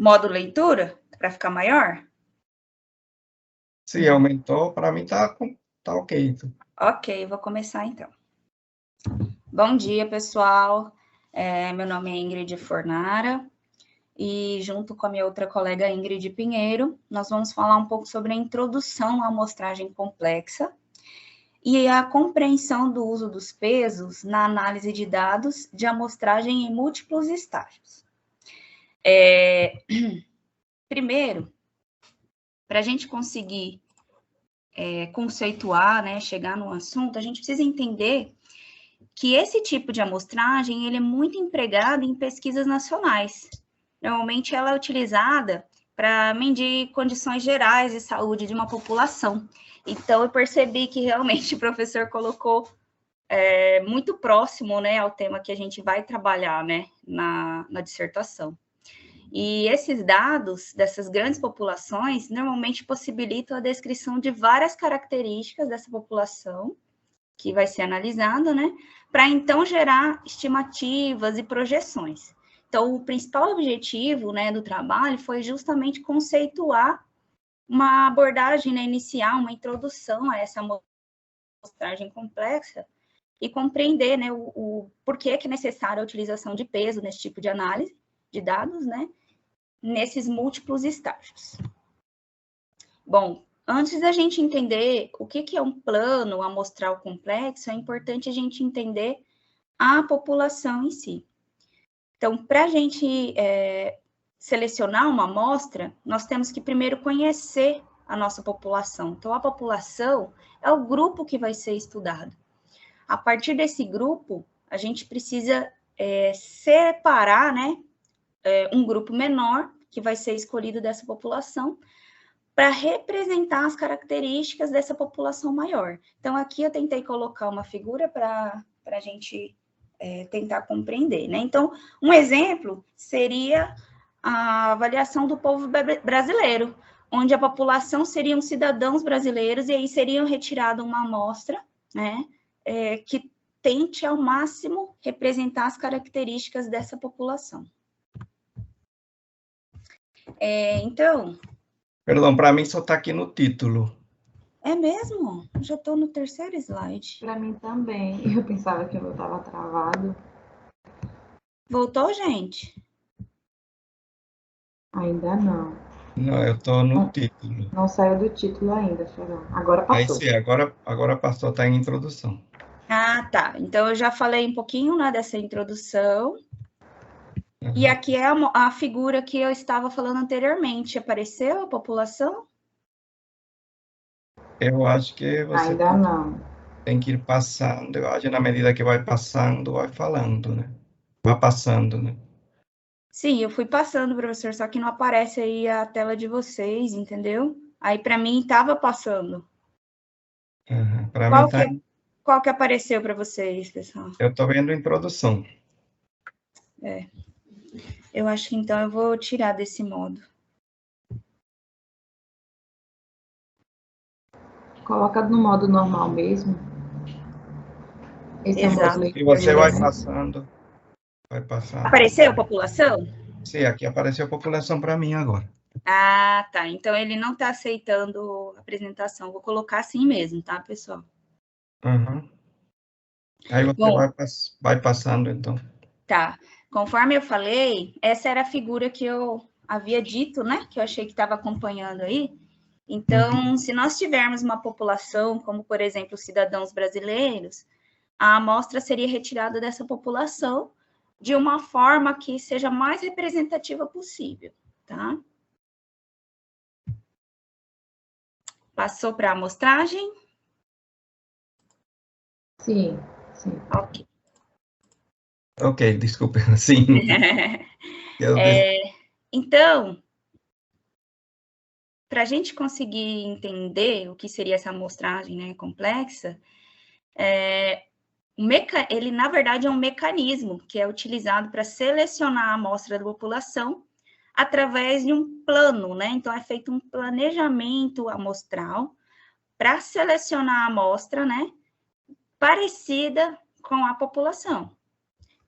modo leitura, para ficar maior? Sim, aumentou, para mim tá ok. Então. Ok, vou começar então. Bom dia, pessoal. Meu nome é Ingrid Fornara e junto com a minha outra colega Ingrid Pinheiro, nós vamos falar um pouco sobre a introdução à amostragem complexa e a compreensão do uso dos pesos na análise de dados de amostragem em múltiplos estágios. Primeiro, para a gente conseguir conceituar, né, chegar no assunto, a gente precisa entender que esse tipo de amostragem ele é muito empregado em pesquisas nacionais. Normalmente ela é utilizada para medir condições gerais de saúde de uma população. Então, eu percebi que realmente o professor colocou muito próximo, né, ao tema que a gente vai trabalhar, né, na dissertação. E esses dados dessas grandes populações normalmente possibilitam a descrição de várias características dessa população que vai ser analisada, né, para então gerar estimativas e projeções. Então, o principal objetivo, né, do trabalho foi justamente conceituar uma abordagem, né, inicial, uma introdução a essa amostragem complexa e compreender, né, o porquê que é necessária a utilização de peso nesse tipo de análise de dados, né, nesses múltiplos estágios. Bom, antes da gente entender o que é um plano amostral complexo, é importante a gente entender a população em si. Então, para a gente selecionar uma amostra, nós temos que primeiro conhecer a nossa população. Então, a população é o grupo que vai ser estudado. A partir desse grupo, a gente precisa separar, né, um grupo menor, que vai ser escolhido dessa população, para representar as características dessa população maior. Então, aqui eu tentei colocar uma figura para a gente tentar compreender, né? Então, um exemplo seria a avaliação do povo brasileiro, onde a população seriam cidadãos brasileiros e aí seriam retirada uma amostra, né, que tente ao máximo representar as características dessa população. Então... Perdão, para mim só está aqui no título. É mesmo? Já estou no terceiro slide. Para mim também. Eu pensava que eu estava travado. Voltou, gente? Ainda não. Não, eu estou no título. Não saiu do título ainda, Fernando. Agora passou. Aí sim, agora passou, está em introdução. Ah, tá. Então, eu já falei um pouquinho, né, dessa introdução. Uhum. E aqui é a figura que eu estava falando anteriormente. Apareceu a população? Eu acho que você Ainda não. tem que ir passando. Eu acho que na medida que vai passando, vai falando, né? Vai passando, né? Sim, eu fui passando, professor, só que não aparece aí a tela de vocês, entendeu? Aí, para mim, estava passando. Uhum. Para mim tá... Qual que apareceu para vocês, pessoal? Eu estou vendo a introdução. Eu acho que então eu vou tirar desse modo. Coloca no modo normal mesmo. Esse Exato. é o modo E você vai né? passando. Vai passando. Apareceu a população? Sim, aqui apareceu a população para mim agora. Ah, tá. Então, ele não está aceitando a apresentação. Vou colocar assim mesmo, tá, pessoal? Uhum. Aí você vai passando, então. Tá. Conforme eu falei, essa era a figura que eu havia dito, né? Que eu achei que estava acompanhando aí. Então, se nós tivermos uma população, como, por exemplo, cidadãos brasileiros, a amostra seria retirada dessa população de uma forma que seja mais representativa possível, tá? Passou para a amostragem? Sim. Ok. Ok, desculpa, sim. Então, para a gente conseguir entender o que seria essa amostragem, né, complexa, ele, na verdade, é um mecanismo que é utilizado para selecionar a amostra da população através de um plano, né? Então, é feito um planejamento amostral para selecionar a amostra, né, parecida com a população.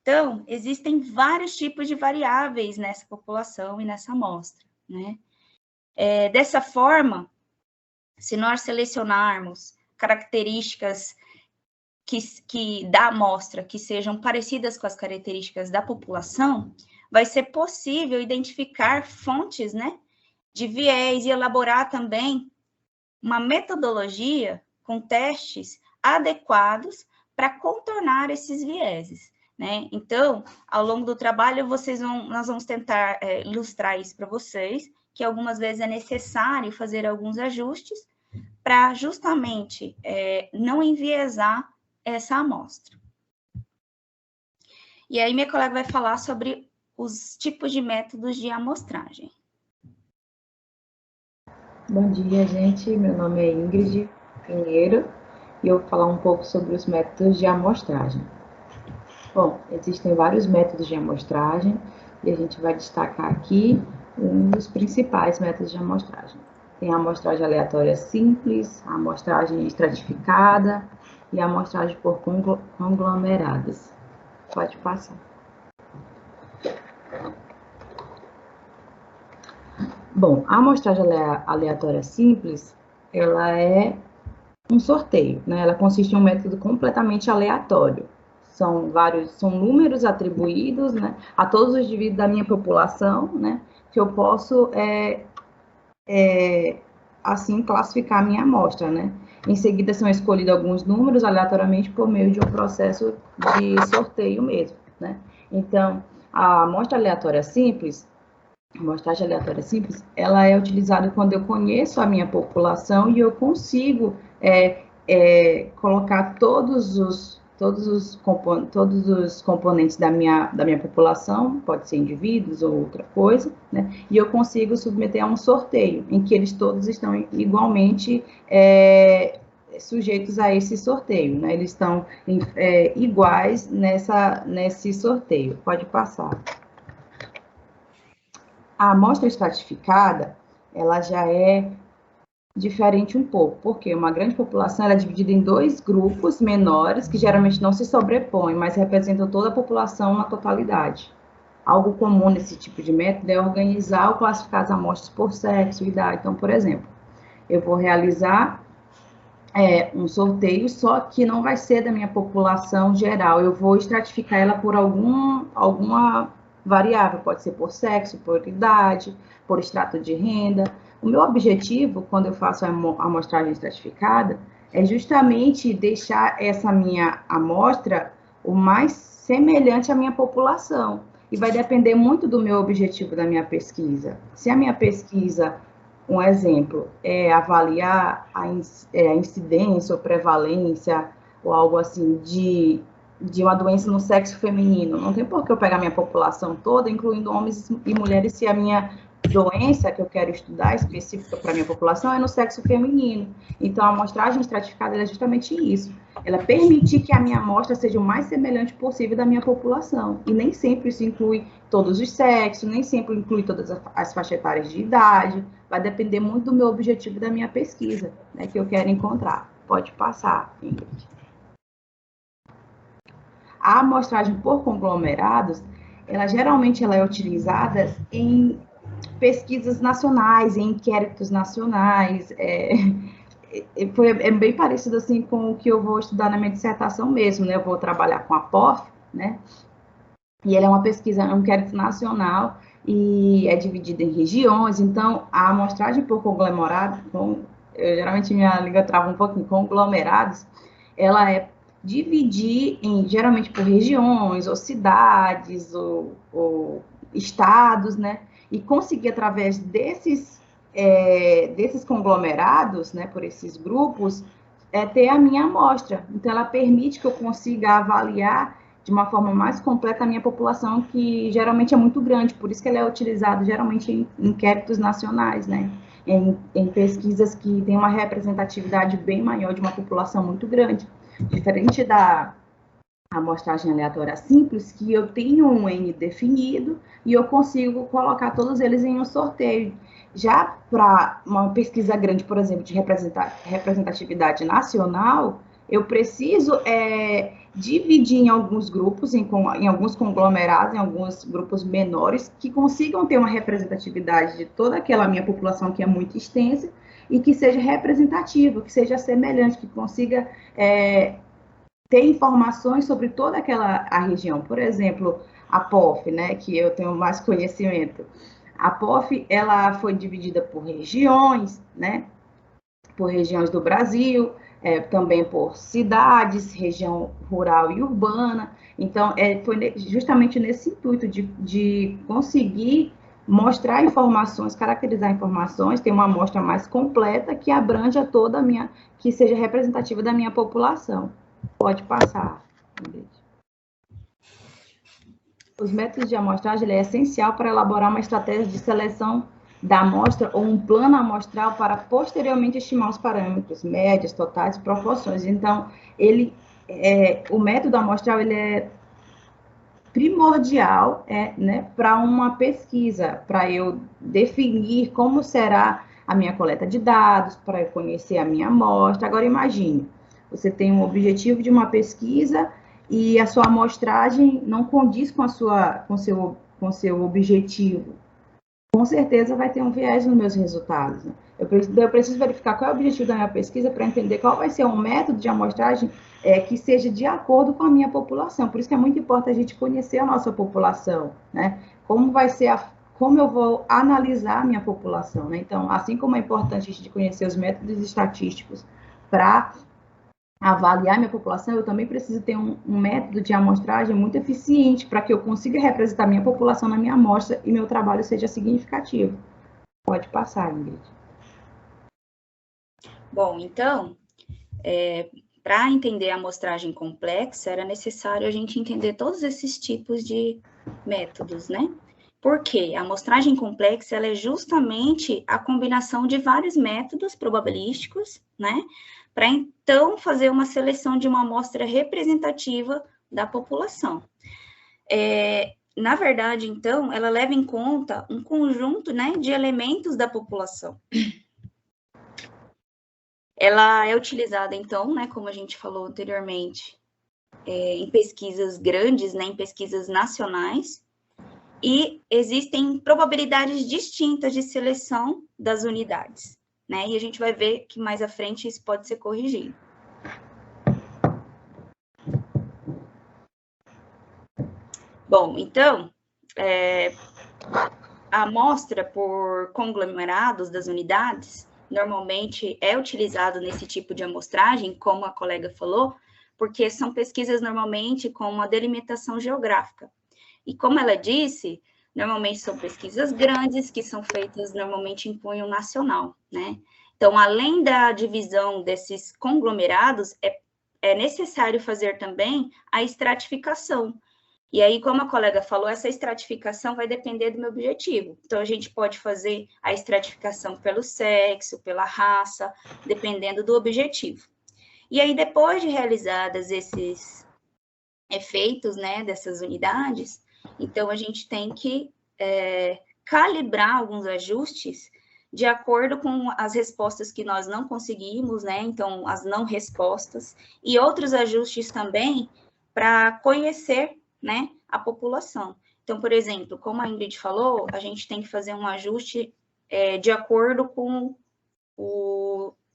Então, existem vários tipos de variáveis nessa população e nessa amostra, né? Dessa forma, se nós selecionarmos características da amostra que sejam parecidas com as características da população, vai ser possível identificar fontes, né, de viés e elaborar também uma metodologia com testes adequados para contornar esses vieses, né? Então, ao longo do trabalho, nós vamos tentar ilustrar isso para vocês, que algumas vezes é necessário fazer alguns ajustes para justamente não enviesar essa amostra. E aí, minha colega vai falar sobre os tipos de métodos de amostragem. Bom dia, gente. Meu nome é Ingrid Pinheiro e eu vou falar um pouco sobre os métodos de amostragem. Bom, existem vários métodos de amostragem e a gente vai destacar aqui um dos principais métodos de amostragem. Tem a amostragem aleatória simples, a amostragem estratificada e a amostragem por conglomerados. Pode passar. Bom, a amostragem aleatória simples, ela é um sorteio, né? Ela consiste em um método completamente aleatório. São números atribuídos, né, a todos os indivíduos da minha população, né, que eu posso, assim, classificar a minha amostra, né? Em seguida, são escolhidos alguns números aleatoriamente por meio de um processo de sorteio mesmo, né? Então, a amostragem aleatória simples, ela é utilizada quando eu conheço a minha população e eu consigo colocar todos os componentes da minha população, pode ser indivíduos ou outra coisa, né? E eu consigo submeter a um sorteio, em que eles todos estão igualmente sujeitos a esse sorteio, né? Eles estão iguais nesse sorteio. Pode passar. A amostra estratificada, ela já é diferente um pouco, porque uma grande população ela é dividida em dois grupos menores, que geralmente não se sobrepõem, mas representam toda a população na totalidade. Algo comum nesse tipo de método é organizar ou classificar as amostras por sexo e idade. Então, por exemplo, eu vou realizar um sorteio, só que não vai ser da minha população geral, eu vou estratificar ela por alguma variável, pode ser por sexo, por idade, por extrato de renda. O meu objetivo, quando eu faço a amostragem estratificada, é justamente deixar essa minha amostra o mais semelhante à minha população. E vai depender muito do meu objetivo da minha pesquisa. Se a minha pesquisa, um exemplo, é avaliar a incidência ou prevalência, ou algo assim, de uma doença no sexo feminino, não tem por que eu pegar a minha população toda, incluindo homens e mulheres, se a minha doença que eu quero estudar específica para a minha população é no sexo feminino. Então, a amostragem estratificada é justamente isso. Ela permite que a minha amostra seja o mais semelhante possível da minha população. E nem sempre isso inclui todos os sexos, nem sempre inclui todas as faixas etárias de idade. Vai depender muito do meu objetivo da minha pesquisa, né, que eu quero encontrar. Pode passar, Ingrid. A amostragem por conglomerados, ela geralmente é utilizada em pesquisas nacionais, em inquéritos nacionais. É bem parecido assim com o que eu vou estudar na minha dissertação mesmo, né? Eu vou trabalhar com a POF, né? E ela é uma pesquisa, é um inquérito nacional e é dividida em regiões. Então, a amostragem por conglomerado, geralmente minha língua trava um pouquinho, conglomerados, ela é dividir geralmente por regiões, ou cidades, ou estados, né? E conseguir, através desses conglomerados, né, por esses grupos, ter a minha amostra. Então, ela permite que eu consiga avaliar de uma forma mais completa a minha população, que geralmente é muito grande, por isso que ela é utilizada geralmente em inquéritos nacionais, né? Em pesquisas que têm uma representatividade bem maior de uma população muito grande. Diferente da amostragem aleatória simples, que eu tenho um N definido e eu consigo colocar todos eles em um sorteio. Já para uma pesquisa grande, por exemplo, de representatividade nacional, eu preciso dividir em alguns grupos, em alguns conglomerados, em alguns grupos menores, que consigam ter uma representatividade de toda aquela minha população que é muito extensa e que seja representativa, que seja semelhante, que consiga ter informações sobre toda a região. Por exemplo, a POF, né, que eu tenho mais conhecimento. A POF, ela foi dividida por regiões, né, por regiões do Brasil, também por cidades, região rural e urbana. Então, foi justamente nesse intuito de conseguir mostrar informações, caracterizar informações, ter uma amostra mais completa que abranja toda a minha, que seja representativa da minha população. Pode passar, Ingrid. Os métodos de amostragem é essencial para elaborar uma estratégia de seleção da amostra ou um plano amostral para posteriormente estimar os parâmetros, médias, totais, proporções. Então, o método amostral ele é primordial, né, para uma pesquisa, para eu definir como será a minha coleta de dados, para eu conhecer a minha amostra. Agora, imagine, você tem um objetivo de uma pesquisa e a sua amostragem não condiz com seu objetivo. Com certeza vai ter um viés nos meus resultados. Né? Eu preciso verificar qual é o objetivo da minha pesquisa para entender qual vai ser um método de amostragem que seja de acordo com a minha população. Por isso que é muito importante a gente conhecer a nossa população, né? Como eu vou analisar a minha população, né? Então, assim como é importante a gente conhecer os métodos estatísticos para avaliar minha população, eu também preciso ter um método de amostragem muito eficiente para que eu consiga representar minha população na minha amostra e meu trabalho seja significativo. Pode passar, Ingrid. Bom, então, para entender a amostragem complexa, era necessário a gente entender todos esses tipos de métodos, né? Porque a amostragem complexa ela é justamente a combinação de vários métodos probabilísticos, né? Para então fazer uma seleção de uma amostra representativa da população. Na verdade, então, ela leva em conta um conjunto, né, de elementos da população. Ela é utilizada, então, né, como a gente falou anteriormente, em pesquisas grandes, né, em pesquisas nacionais, e existem probabilidades distintas de seleção das unidades, né, e a gente vai ver que mais à frente isso pode ser corrigido. Bom, então, a amostra por conglomerados das unidades normalmente é utilizado nesse tipo de amostragem, como a colega falou, porque são pesquisas normalmente com uma delimitação geográfica. E como ela disse, normalmente são pesquisas grandes que são feitas normalmente em cunho nacional, né? Então, além da divisão desses conglomerados, é necessário fazer também a estratificação. E aí, como a colega falou, essa estratificação vai depender do meu objetivo. Então, a gente pode fazer a estratificação pelo sexo, pela raça, dependendo do objetivo. E aí, depois de realizadas esses efeitos, né, dessas unidades, então a gente tem que calibrar alguns ajustes de acordo com as respostas que nós não conseguimos, né, então as não respostas, e outros ajustes também para conhecer, né, a população. Então, por exemplo, como a Ingrid falou, a gente tem que fazer um ajuste de acordo com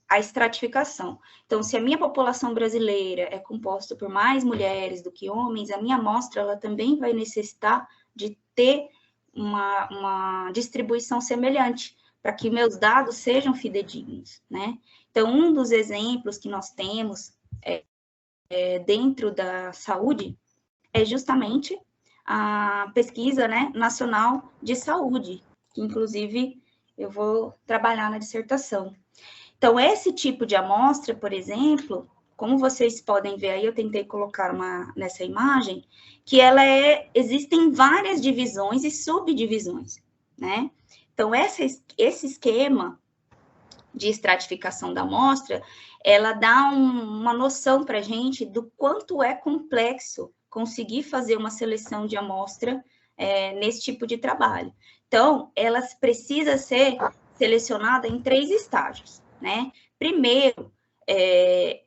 a estratificação. Então, se a minha população brasileira é composta por mais mulheres do que homens, a minha amostra ela também vai necessitar de ter uma distribuição semelhante, para que meus dados sejam fidedignos, né? Então, um dos exemplos que nós temos dentro da saúde é justamente a pesquisa, né, nacional de saúde, que inclusive eu vou trabalhar na dissertação. Então, esse tipo de amostra, por exemplo, como vocês podem ver aí, eu tentei colocar nessa imagem, que existem várias divisões e subdivisões, né? Então, esse esquema de estratificação da amostra, ela dá uma noção para a gente do quanto é complexo conseguir fazer uma seleção de amostra nesse tipo de trabalho. Então, ela precisa ser selecionada em 3 estágios, né? Primeiro,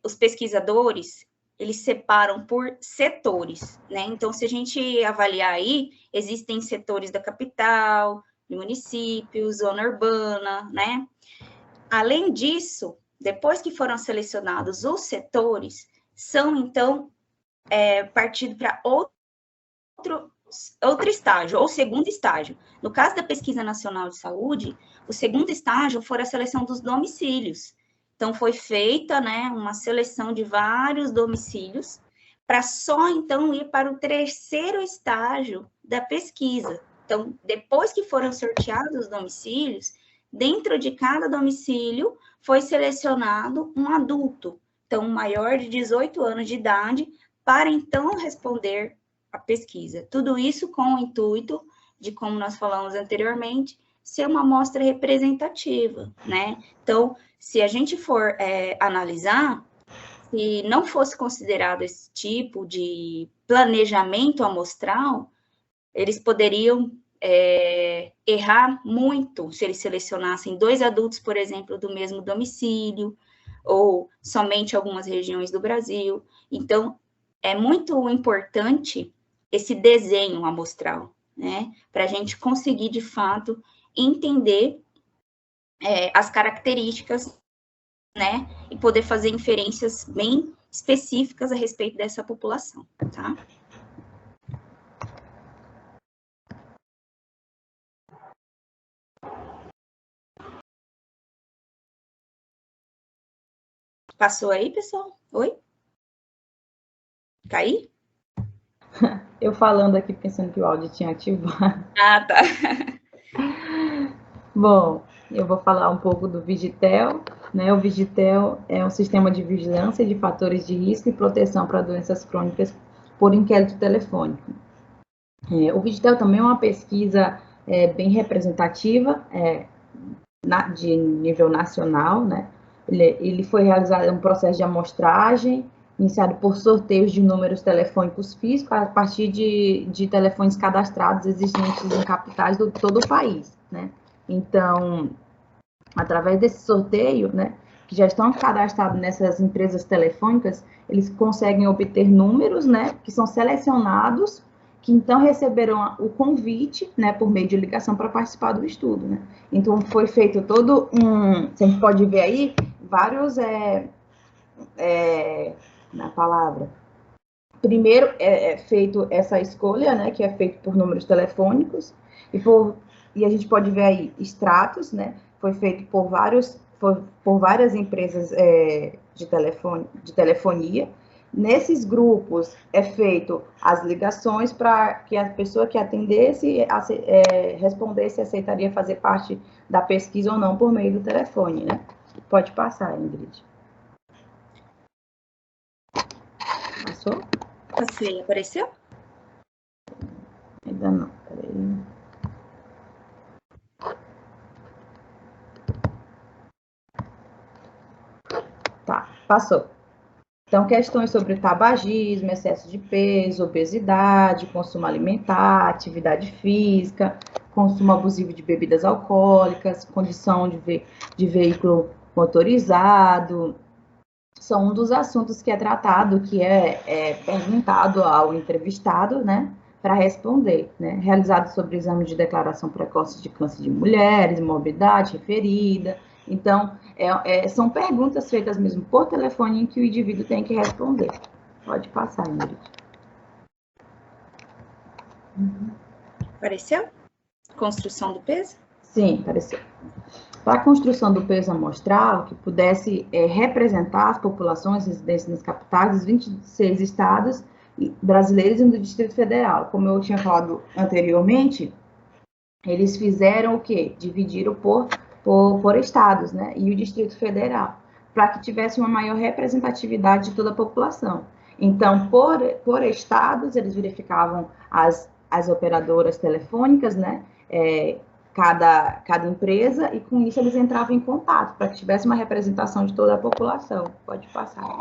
os pesquisadores, eles separam por setores, né? Então, se a gente avaliar aí, existem setores da capital, de municípios, zona urbana, né? Além disso, depois que foram selecionados os setores, são, então, partido para outro estágio, ou segundo estágio. No caso da Pesquisa Nacional de Saúde, o segundo estágio foi a seleção dos domicílios. Então, foi feita, né, uma seleção de vários domicílios, para só, então, ir para o terceiro estágio da pesquisa. Então, depois que foram sorteados os domicílios, dentro de cada domicílio foi selecionado um adulto, então, maior de 18 anos de idade, para, então, responder a pesquisa. Tudo isso com o intuito de, como nós falamos anteriormente, ser uma amostra representativa, né? Então, se a gente for analisar, se não fosse considerado esse tipo de planejamento amostral, eles poderiam errar muito se eles selecionassem 2 adultos, por exemplo, do mesmo domicílio, ou somente algumas regiões do Brasil. Então, é muito importante esse desenho amostral, né? Para a gente conseguir, de fato, entender as características, né? E poder fazer inferências bem específicas a respeito dessa população, tá? Passou aí, pessoal? Oi? Caí? Eu falando aqui, pensando que o áudio tinha ativado. Ah, tá. Bom, eu vou falar um pouco do Vigitel, né? O Vigitel é um sistema de vigilância de fatores de risco e proteção para doenças crônicas por inquérito telefônico. O Vigitel também é uma pesquisa bem representativa, de nível nacional, né? Ele foi realizado um processo de amostragem, iniciado por sorteios de números telefônicos físicos a partir de telefones cadastrados existentes em capitais de todo o país, né? Então, através desse sorteio, né, que já estão cadastrados nessas empresas telefônicas, eles conseguem obter números, né, que são selecionados, que então receberam o convite, né, por meio de ligação para participar do estudo, né. Então, foi feito todo você pode ver aí, vários, na palavra, primeiro é feito essa escolha, né, que é feito por números telefônicos, e a gente pode ver aí extratos, né, foi feito por várias empresas de telefonia. Nesses grupos é feito as ligações para que a pessoa que atendesse respondesse se aceitaria fazer parte da pesquisa ou não por meio do telefone, né? Pode passar, Ingrid. Passou? Passei, apareceu? Ainda não, peraí. Tá, passou. Então, questões sobre tabagismo, excesso de peso, obesidade, consumo alimentar, atividade física, consumo abusivo de bebidas alcoólicas, condição de veículo motorizado, são um dos assuntos que é tratado, que é perguntado ao entrevistado, né, para responder, né, realizado sobre exame de declaração precoce de câncer de mulheres, morbidade referida. Então, são perguntas feitas mesmo por telefone em que o indivíduo tem que responder. Pode passar, Ingrid. Apareceu? Construção do peso? Sim, apareceu. Para a construção do peso amostral, que pudesse representar as populações residentes nas capitais dos 26 estados brasileiros e do Distrito Federal. Como eu tinha falado anteriormente, eles fizeram o quê? Dividiram por estados, né? E o Distrito Federal, para que tivesse uma maior representatividade de toda a população. Então, por estados, eles verificavam as operadoras telefônicas, né? Cada empresa, e com isso eles entravam em contato, para que tivesse uma representação de toda a população. Pode passar.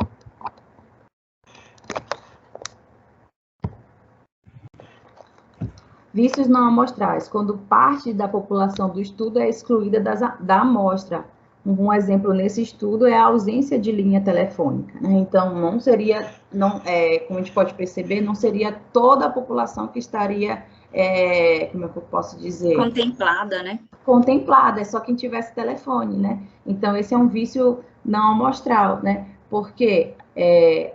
Vícios não amostrais, quando parte da população do estudo é excluída da amostra, Um exemplo nesse estudo é a ausência de linha telefônica, né? Então, não seria, como a gente pode perceber, não seria toda a população que estaria, como é que eu posso dizer? Contemplada, né? Contemplada, é só quem tivesse telefone, né? Então, esse é um vício não amostral, né? Porque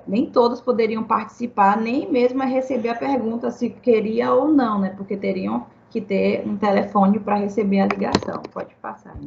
nem todos poderiam participar, nem mesmo receber a pergunta se queria ou não, né? Porque teriam que ter um telefone para receber a ligação. Pode passar, né?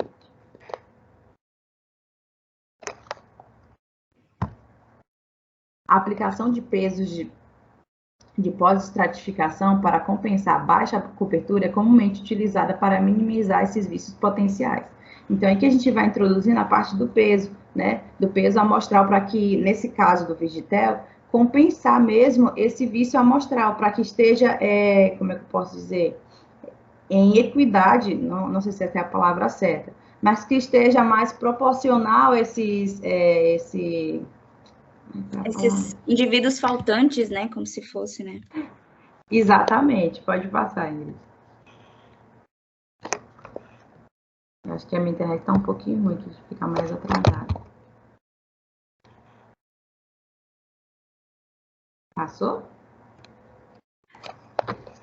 A aplicação de pesos de pós-estratificação para compensar a baixa cobertura é comumente utilizada para minimizar esses vícios potenciais. Então, aqui a gente vai introduzir na parte do peso, né? Do peso amostral, para que, nesse caso do Vigitel, compensar mesmo esse vício amostral, para que esteja, como é que eu posso dizer? Em equidade, não sei se essa é a palavra certa, mas que esteja mais proporcional esses indivíduos faltantes, né, como se fosse, né? Exatamente, pode passar, Ingrid. Acho que a minha internet está um pouquinho ruim, que fica mais atrasada. Passou?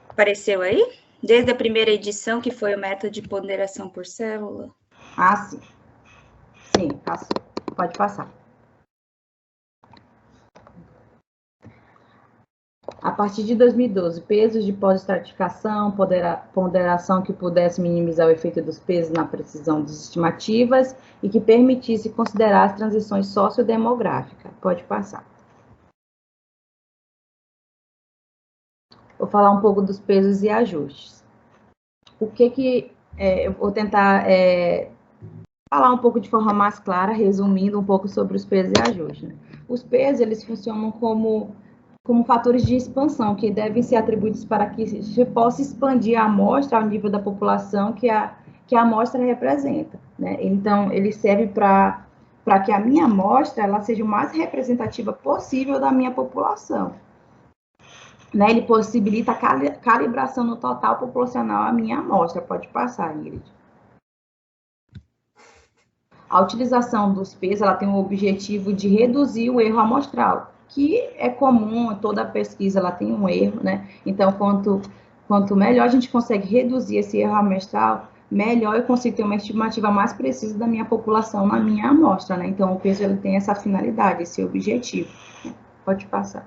Apareceu aí? Desde a primeira edição, que foi o método de ponderação por célula? Ah, sim. Sim, passou. Pode passar. A partir de 2012, pesos de pós-estratificação, ponderação que pudesse minimizar o efeito dos pesos na precisão das estimativas e que permitisse considerar as transições sociodemográficas. Pode passar. Vou falar um pouco dos pesos e ajustes. Eu vou tentar falar um pouco de forma mais clara, resumindo um pouco sobre os pesos e ajustes. Né? Os pesos, eles funcionam como fatores de expansão, que devem ser atribuídos para que se possa expandir a amostra ao nível da população que a amostra representa. Né? Então, ele serve para que a minha amostra ela seja o mais representativa possível da minha população. Né? Ele possibilita a calibração no total proporcional à minha amostra. Pode passar, Ingrid. A utilização dos pesos ela tem o objetivo de reduzir o erro amostral, que é comum, toda pesquisa ela tem um erro, né? Então, quanto melhor a gente consegue reduzir esse erro amostral, melhor eu consigo ter uma estimativa mais precisa da minha população na minha amostra, né? Então, o peso ele tem essa finalidade, esse objetivo. Pode passar.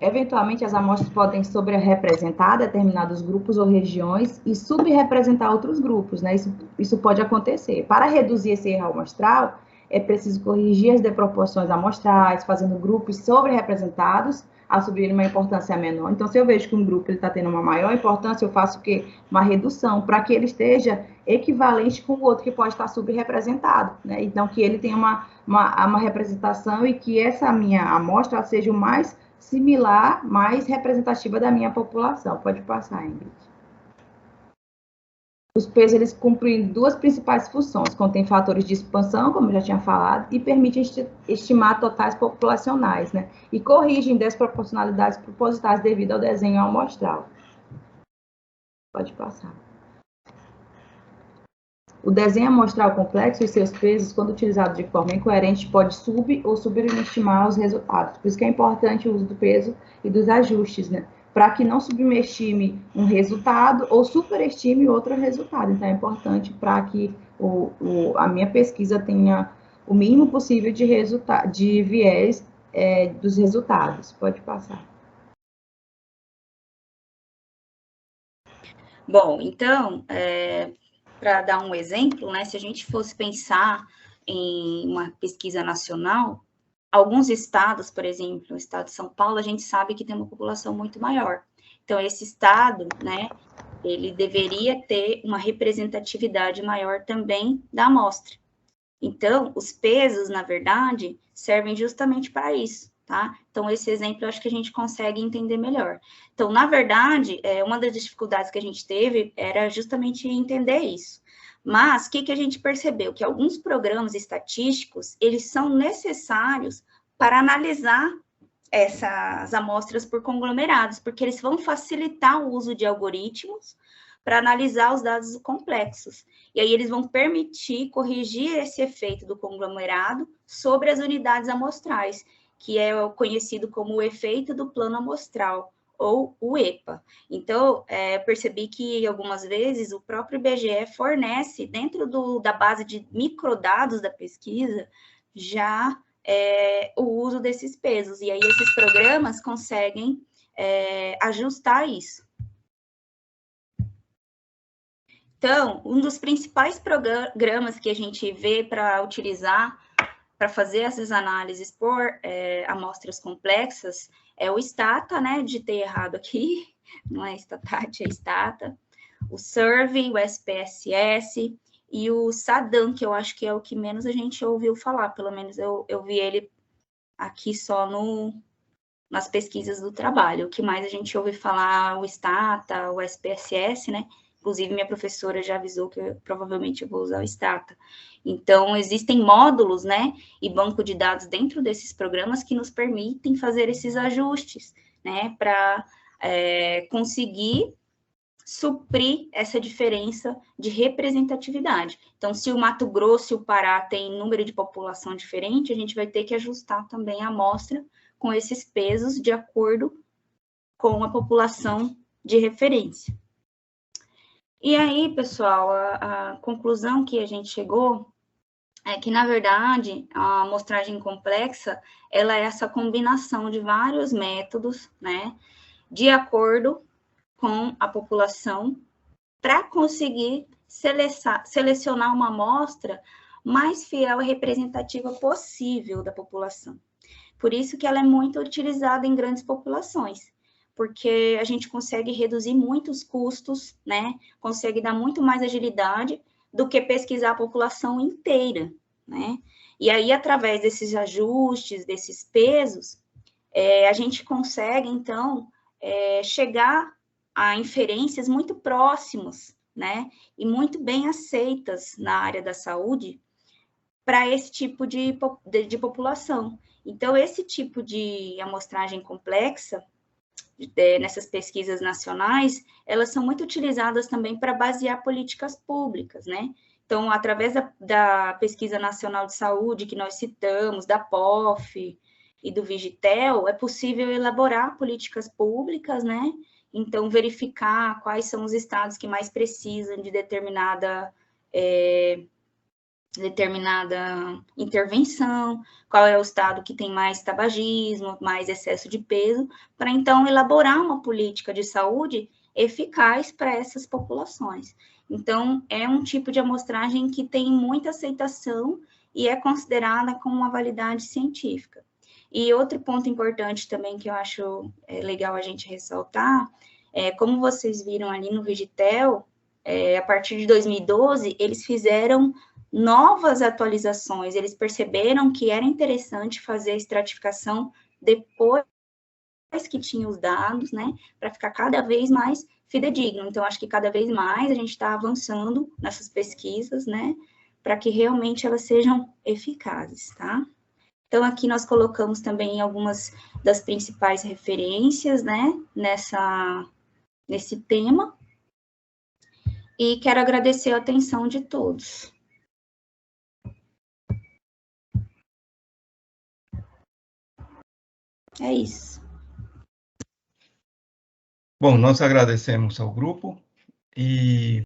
Eventualmente, as amostras podem sobre-representar determinados grupos ou regiões e subrepresentar outros grupos, né? Isso pode acontecer. Para reduzir esse erro amostral, é preciso corrigir as desproporções amostrais, fazendo grupos sobre-representados a subir uma importância menor. Então, se eu vejo que um grupo está tendo uma maior importância, eu faço o quê? Uma redução, para que ele esteja equivalente com o outro que pode estar subrepresentado, né? Então, que ele tenha uma representação e que essa minha amostra seja o mais similar, mais representativa da minha população. Pode passar, Ingrid. Os pesos, eles cumprem duas principais funções. Contém fatores de expansão, como eu já tinha falado, e permitem estimar totais populacionais, né? E corrigem desproporcionalidades propositais devido ao desenho amostral. Pode passar. O desenho amostral complexo e seus pesos, quando utilizado de forma incoerente, pode ou subestimar os resultados. Por isso que é importante o uso do peso e dos ajustes, né? Para que não subestime um resultado ou superestime outro resultado. Então, é importante para que a minha pesquisa tenha o mínimo possível de viés dos resultados. Pode passar. Bom, então, para dar um exemplo, né, se a gente fosse pensar em uma pesquisa nacional, alguns estados, por exemplo, o estado de São Paulo, a gente sabe que tem uma população muito maior. Então, esse estado, né, ele deveria ter uma representatividade maior também da amostra. Então, os pesos, na verdade, servem justamente para isso. Tá? Então, esse exemplo eu acho que a gente consegue entender melhor. Então, na verdade, uma das dificuldades que a gente teve era justamente entender isso. Mas, o que a gente percebeu? Que alguns programas estatísticos, eles são necessários para analisar essas amostras por conglomerados, porque eles vão facilitar o uso de algoritmos para analisar os dados complexos. E aí eles vão permitir corrigir esse efeito do conglomerado sobre as unidades amostrais, que é o conhecido como o efeito do plano amostral, ou o EPA. Então, percebi que algumas vezes o próprio IBGE fornece, dentro da base de microdados da pesquisa, já o uso desses pesos. E aí esses programas conseguem ajustar isso. Então, um dos principais programas que a gente vê para utilizar, para fazer essas análises por amostras complexas, é o Stata, né? Digitei errado aqui, não é Statat, é Stata. O Survey, o SPSS e o SADAM, que eu acho que é o que menos a gente ouviu falar, pelo menos eu vi ele aqui só nas pesquisas do trabalho. O que mais a gente ouve falar, o Stata, o SPSS, né? Inclusive, minha professora já avisou que provavelmente eu vou usar o Stata. Então, existem módulos, né, e banco de dados dentro desses programas que nos permitem fazer esses ajustes, né, para conseguir suprir essa diferença de representatividade. Então, se o Mato Grosso e o Pará têm número de população diferente, a gente vai ter que ajustar também a amostra com esses pesos de acordo com a população de referência. E aí, pessoal, a conclusão que a gente chegou é que, na verdade, a amostragem complexa, ela é essa combinação de vários métodos, né, de acordo com a população, para conseguir selecionar uma amostra mais fiel e representativa possível da população. Por isso que ela é muito utilizada em grandes populações, porque a gente consegue reduzir muito os custos, né? Consegue dar muito mais agilidade do que pesquisar a população inteira, né? E aí, através desses ajustes, desses pesos, a gente consegue, então, chegar a inferências muito próximas, né? E muito bem aceitas na área da saúde para esse tipo de população. Então, esse tipo de amostragem complexa, nessas pesquisas nacionais, elas são muito utilizadas também para basear políticas públicas, né? Então, através da Pesquisa Nacional de Saúde, que nós citamos, da POF e do Vigitel, é possível elaborar políticas públicas, né? Então, verificar quais são os estados que mais precisam de determinada intervenção, qual é o estado que tem mais tabagismo, mais excesso de peso, para então elaborar uma política de saúde eficaz para essas populações. Então, é um tipo de amostragem que tem muita aceitação e é considerada como uma validade científica. E outro ponto importante também que eu acho legal a gente ressaltar, como vocês viram ali no Vigitel, a partir de 2012, eles fizeram novas atualizações, eles perceberam que era interessante fazer a estratificação depois que tinha os dados, né, para ficar cada vez mais fidedigno. Então, acho que cada vez mais a gente está avançando nessas pesquisas, né, para que realmente elas sejam eficazes, tá? Então, aqui nós colocamos também algumas das principais referências, né, nesse tema. E quero agradecer a atenção de todos. É isso. Bom, nós agradecemos ao grupo e